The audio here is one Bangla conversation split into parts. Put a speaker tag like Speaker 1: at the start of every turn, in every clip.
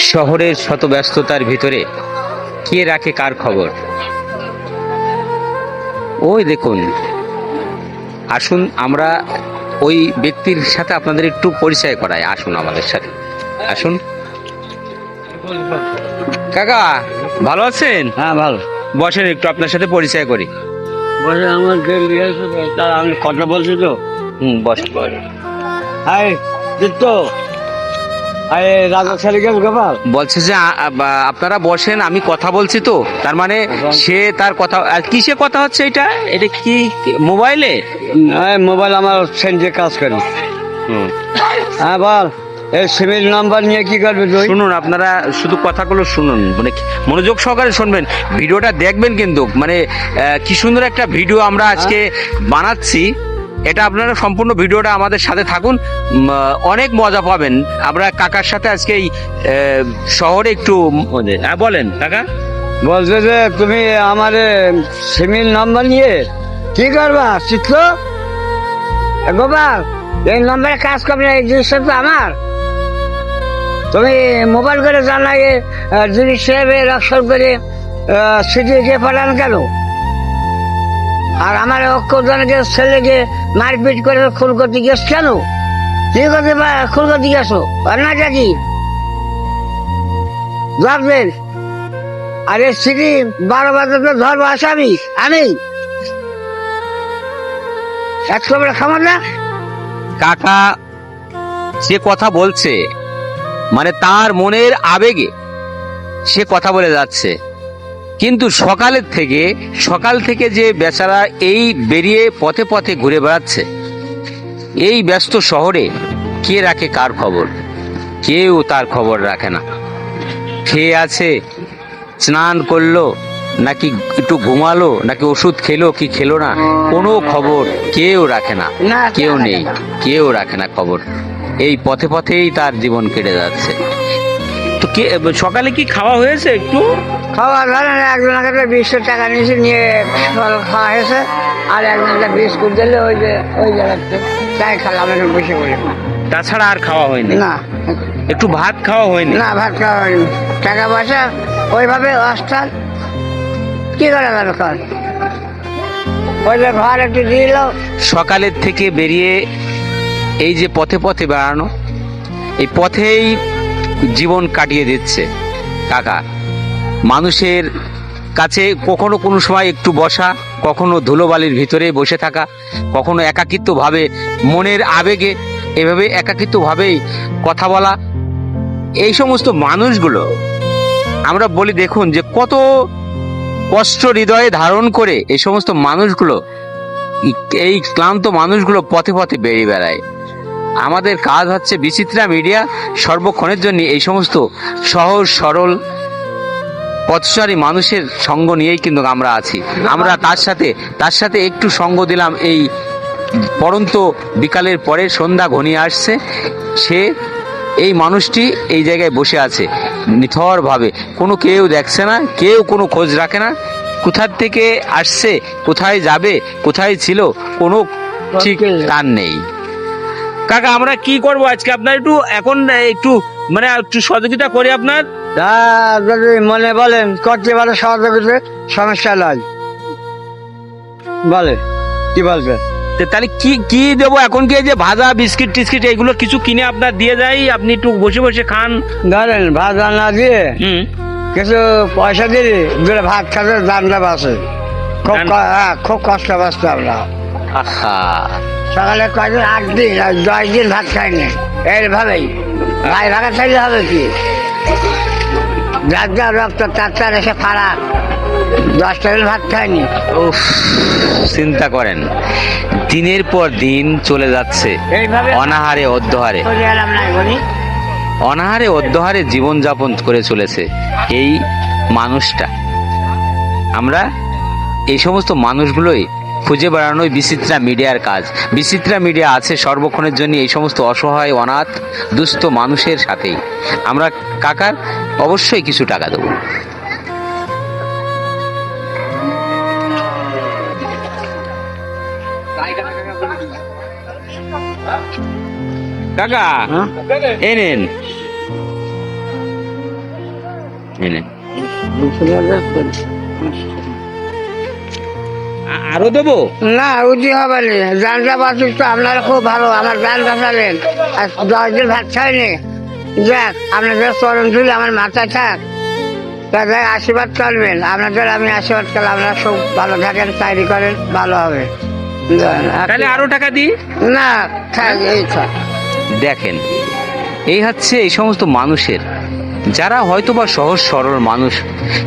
Speaker 1: শহরের শত ব্যস্ততার ভিতরে কে রাখে কার খবর? ওই দেখুন, আসুন আমরা ওই ব্যক্তির সাথে আপনাদের একটু পরিচয় করাই। আসুন আমাদের সাথে, আসুন। কাকা ভালো আছেন?
Speaker 2: হ্যাঁ ভালো।
Speaker 1: বসেন, একটু আপনার সাথে পরিচয় করি।
Speaker 2: বসে আমার তার আমি কথা বলছি তো।
Speaker 1: বসেন।
Speaker 2: হাই দিত্য, আরে রাজা ছেলে গেল গোপাল
Speaker 1: বলছে যে আপনারা বসেন, আমি কথা বলছি তো। তার মানে সে তার কথা, আর কিসে কথা হচ্ছে? এটা এটা কি মোবাইলে?
Speaker 2: মোবাইল আমার সেন্টে কাজ করে। হ্যাঁ বল, এই সিমের নাম্বার নিয়ে কি করবে তুই?
Speaker 1: শুনুন, আপনারা শুধু কথাগুলো শুনুন, মানে মনোযোগ সহকারে শুনবেন, ভিডিওটা দেখবেন কিন্তু। মানে কি সুন্দর একটা ভিডিও আমরা আজকে বানাচ্ছি। এটা আপনারা সম্পূর্ণ ভিডিওটা আমাদের সাথে থাকুন, অনেক মজা পাবেন। আমরা কাকার সাথে আজকে এই শহরে একটু বলেন কাকা।
Speaker 2: বলছে যে তুমি আমার সিমের নাম্বার নিয়ে কি করবা চিত্র? গোপাল, এই নম্বরে কাজ করবে না, এই জিনিসটা তো আমার। তুমি মোবাইল করে জানাগে জিনিস হিসেবে রক্ষণ করে সিটি গিয়ে পাঠান কেন? আর আমার অক্ষরজনকে ছেলেকে মারপিট করে খুন করতে গিয়েছ কেন? কি করতে খুন করতে গেছো? অন্যটা কি ভাববেন? আরে সিটি 12 বাজে তো ধরবো আসামি আমি। এক খবর খামার না
Speaker 1: কাকা সে কথা বলছে, মানে তার মনের আবেগে সে কথা বলে যাচ্ছে। কিন্তু সকাল থেকে যে বেচারা এই বেরিয়ে পথে পথে ঘুরে বেড়াচ্ছে, এই ব্যস্ত শহরে কে রাখে কার খবর? কেউ তার খবর রাখে না। খেয়ে আছে, স্নান করলো, নাকি একটু ঘুমালো, নাকি ওষুধ খেলো কি খেলো না, কোনো খবর কেউ রাখে না। কেউ নেই, কেউ রাখে না খবর। এই পথে পথেই তার জীবন কেটে যাচ্ছে। তো কে সকালে কি খাওয়া হয়েছে? একটু
Speaker 2: খাওয়া ধরেন একজনের কাছে 20 টাকা নিয়েছে, নিয়ে ফল খাওয়া হয়েছে। আর একজনকে বিস্কুট দিলে ওই জায়গাতে তাই খেলাম, এখন বসে বলে।
Speaker 1: তাছাড়া আর খাওয়া হয়নি?
Speaker 2: না,
Speaker 1: একটু ভাত খাওয়া হয়নি?
Speaker 2: না ভাত খাওয়া হয়নি। টাকা পয়সা ওইভাবে অস্থান কি করা যাবে? কর ওই যে ঘর একটু দিল।
Speaker 1: সকালের থেকে বেরিয়ে এই যে পথে পথে বেড়ানো, এই পথেই জীবন কাটিয়ে দিচ্ছে কাকা। মানুষের কাছে কখনো কোনো সময় একটু বসা, কখনো ধুলোবালির ভিতরে বসে থাকা, কখনো একাকিত্বভাবে মনের আবেগে এভাবে একাকিত্বভাবেই কথা বলা। এই সমস্ত মানুষগুলো আমরা বলি, দেখুন যে কত কষ্ট হৃদয়ে ধারণ করে এই সমস্ত মানুষগুলো, এই ক্লান্ত মানুষগুলো পথে পথে বেরিয়ে বেড়ায়। আমাদের কাজ হচ্ছে বিচিত্রা মিডিয়া সর্বক্ষণের জন্য এই সমস্ত সহজ সরল পথচারী মানুষের সঙ্গ নিয়েই কিন্তু আমরা আছি। আমরা তার সাথে একটু সঙ্গ দিলাম। এই পরন্ত বিকালের পরে সন্ধ্যা ঘনিয়ে আসছে, সে এই মানুষটি এই জায়গায় বসে আছে নিথরভাবে। কেউ দেখছে না, কেউ কোনো খোঁজ রাখে না। কোথার থেকে আসছে, কোথায় যাবে, কোথায় ছিল, কোনো ঠিক তার নেই। কাকা আমরা কি করব আজকে? আপনার একটু মানে একটু সহযোগিতা করি আপনার।
Speaker 2: যদি মনে বলেন করতে পারে সহযোগিতা, সমস্যা নয়। বলে কি বলবে?
Speaker 1: তাহলে কি দেবো এখন? কি যে ভাজা বিস্কিট টিস্কিট এগুলো কিছু কিনে আপনার দিয়ে যাই, আপনি একটু বসে বসে খান।
Speaker 2: ধরেন ভাজা না দিয়ে কিছু পয়সা দিলে দূরে ভাত খাতে দামটা বাসে। খুব কষ্ট বাঁচতে আমরা।
Speaker 1: আহা,
Speaker 2: সকালে কয়দিন 8 দিন আর 10 দিন ভাত খাইনি, এইভাবেই ভাই ভাগা চাইলে হবে কি? যার যার রক্ত তার এসে ফাড়া 10টা দিন ভাত খায়নি।
Speaker 1: উফ, চিন্তা করেন, দিনের পর দিন চলে যাচ্ছে অনাহারে অধ্যহারে, অনাহারে অধ্যহারে জীবনযাপন করে চলেছে এই মানুষটা। আমরা এই সমস্ত মানুষগুলোই খুঁজে বেড়ানোই বিচিত্রা মিডিয়ার কাজ। বিচিত্রা মিডিয়া আছে সর্বক্ষণের জন্য এই সমস্ত অসহায় অনাথ দুস্থ মানুষের সাথেই। আমরা কাকার অবশ্যই কিছু টাকা দেবো। কাকা এই নেন, এই নেন। আরো দেবো?
Speaker 2: না উঠি হবে না, জানটা বাঁচিস তো আপনারা খুব ভালো, আমার গান বাঁচালেন। আর 10 দিন ভাত খাইনি, যাক আপনাদের চরণ ধুলে আমার মাথায় থাক, তাদের আশীর্বাদ করবেন। আপনাদের আমি আশীর্বাদ করলে আপনারা সব ভালো থাকেন, চাকরি করেন, ভালো হবে।
Speaker 1: তাহলে আরো টাকা দিই?
Speaker 2: না থাক, এই থাক।
Speaker 1: দেখেন, এই হচ্ছে এই সমস্ত মানুষের, যারা হয়তো বা সহজ সরল মানুষ,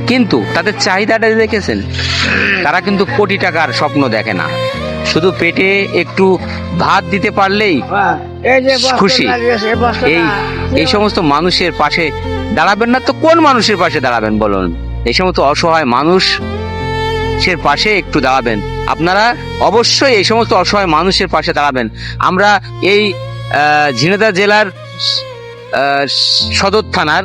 Speaker 1: কিন্তু তাদের চাহিদাটা দেখেছেন, তারা কিন্তু কোটি টাকার স্বপ্ন দেখে না, শুধু পেটে একটু ভাত দিতে পারলেই
Speaker 2: এই যে বস্তা
Speaker 1: খুশি।
Speaker 2: লাগিয়েছে, এই বস্তাটা-
Speaker 1: এই এই সমস্ত মানুষের পাশে দাঁড়াবেন না তো কোন মানুষের পাশে দাঁড়াবেন বলুন? এই সমস্ত অসহায় মানুষের পাশে একটু দাঁড়াবেন আপনারা, অবশ্যই এই সমস্ত অসহায় মানুষের পাশে দাঁড়াবেন। আমরা এই ঝিনাইদহ জেলার সদর থানার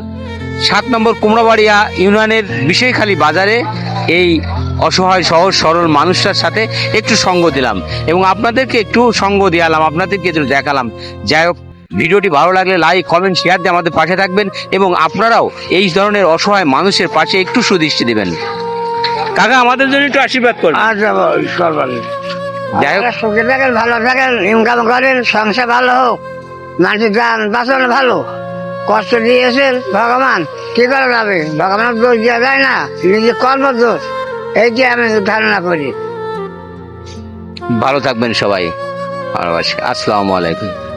Speaker 1: 7 নম্বর কুমড়াবাড়িয়া ইউনিয়নের বিষয়খালী বাজারে এই অসহায় সহজ সরল মানুষটার সাথে একটু সঙ্গ দিলাম এবং আপনাদেরকে একটু সঙ্গ দিয়ালাম, আপনাদেরকে একটু দেখালাম। যাই হোক, ভিডিওটি ভালো লাগলে লাইক কমেন্ট শেয়ার দিয়ে আমাদের পাশে থাকবেন এবং আপনারাও এই ধরনের অসহায় মানুষের পাশে একটু সুদৃষ্টি দিবেন। কাকা, আমাদের জন্য একটু আশীর্বাদ করবেন।
Speaker 2: আচ্ছা করবেন।
Speaker 1: যাই হোক,
Speaker 2: আপনারা সুখে থাকেন, ভালো থাকেন, ইনকাম করেন, সংসার ভালো হোক, মানুষের যান বাঁচানো ভালো। কষ্ট দিয়েছেন ভগবান, কি করা যাবে, ভগবানের দোষ দেওয়া যায় না, নিজের কর্ম দোষ, এইটি আমি ধারণা করি।
Speaker 1: ভালো থাকবেন সবাই, ভালোবাসি, আসসালামু আলাইকুম।